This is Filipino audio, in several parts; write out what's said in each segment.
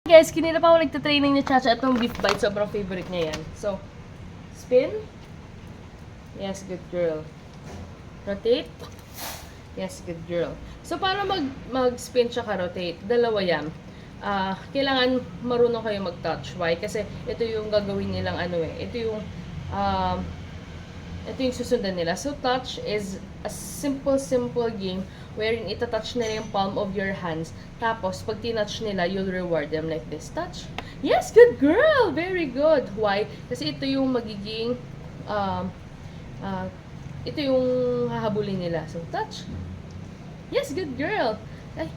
Guys, kanina pa ako nagtatraining ni Chacha at itong beef bite. Sobrang favorite niya yan. So, spin. Yes, good girl. Rotate. Yes, good girl. So, para mag-spin tsaka rotate, dalawa yan. Kailangan marunong kayo mag-touch. Why? Kasi ito yung gagawin nilang ito yung susundan nila. So, touch is a simple game wherein itatouch nila yung palm of your hands. Tapos, pag tinouch nila, you'll reward them like this. Touch. Yes, good girl! Very good. Why? Kasi ito yung magiging, ito yung hahabulin nila. So, touch. Yes, good girl! Ay.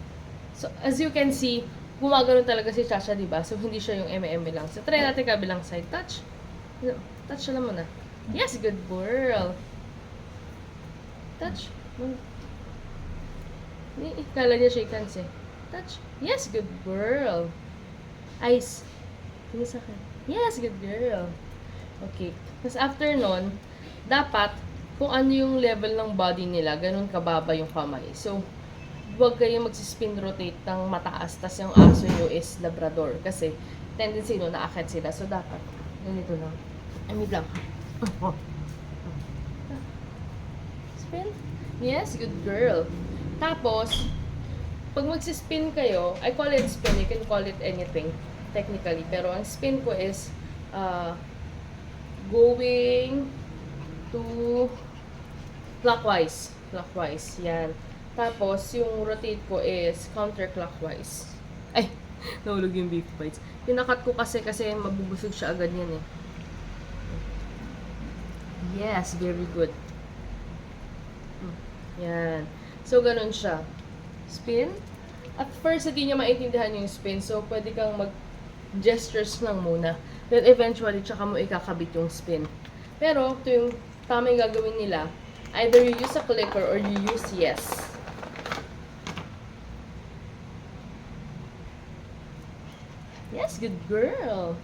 So, as you can see, gumagano talaga si Chacha, diba? So, hindi siya yung eme lang. So, try natin kabilang side. Touch. Touch na muna. Yes, good girl. Touch. Kala niya shake hands eh. Touch. Yes, good girl. Eyes. Tingin sa akin. Yes, good girl. Okay. Tapos after nun, dapat, kung ano yung level ng body nila, ganun kababa yung kamay. So, huwag kayo magsispin rotate ng mataas. Tapos yung aso nyo is Labrador. Kasi, tendency no, naakit sila. So, dapat, ganito lang. Amid lang. Spin. Yes, good girl. Tapos, pag magsispin kayo, I call it spin, you can call it anything, technically. Pero ang spin ko is, going to clockwise. Clockwise, yan. Tapos, yung rotate ko is counterclockwise. Ay, nahulog yung beef bites. Pinakat ko kasi mabubusog siya agad yan eh. Yes, very good. Yan. So, ganun siya. Spin. At first, hindi niya maintindihan yung spin. So, pwede kang mag-gestures lang muna. Then, eventually, tsaka mo ikakabit yung spin. Pero, ito yung tama yung gagawin nila. Either you use a clicker or you use yes. Yes, good girl.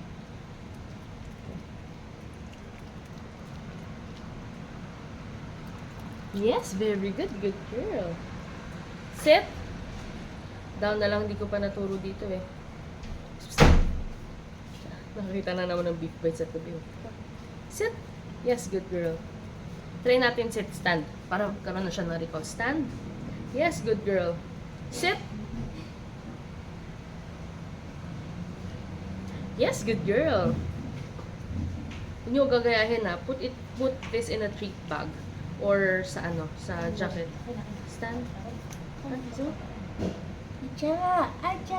Yes, very good. Good girl. Sit. Down na lang, hindi ko pa naturo dito eh. Nakakita na naman ng beef bites sa tabi. Sit. Yes, good girl. Try natin sit, stand. Para magkaroon na siya ng recall. Stand. Yes, good girl. Sit. Yes, good girl. Huwag niyo gagayahin na. Put this in a treat bag. Or sa sa jacket. Stand. So, Acha! Acha!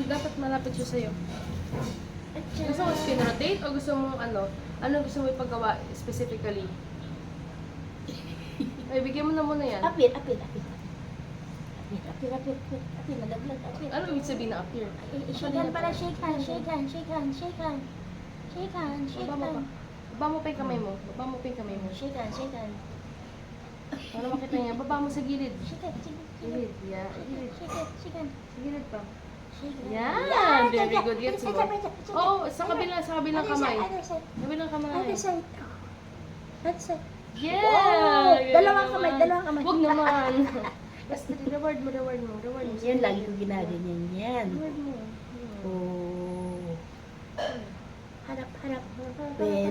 dapat malapit siya sa'yo. Acha! Gusto mo spin rotate o gusto mo anong gusto mo ipagawa specifically? Ay, bigyan mo na muna yan. Apir! Nalaglag, apir. Ano ibig sabihin na appear? Shake hand pala, shake hand. Baba mo pa yung kamay mo. Shake hand. Para makita niya. Baba mo sa gilid. Gilid. Yeah. Gilid. Shake hand. Sa gilid pa. Shake hand. Yan! Very good. Gets mo. Oh, sa kabilang kamay. Other side. Kabilang kamay. Other side. Other side. Yeah! Wow! Dalawang kamay. Huwag naman. Basta reward mo. Yan, lagi ko ginaganyan yan. Reward mo. Oh. Harap.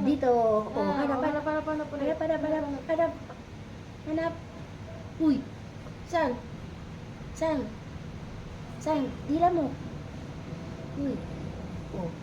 Dito. Oh, harap. Hanap. Uy. Saan? Dila mo. Uy. Oh.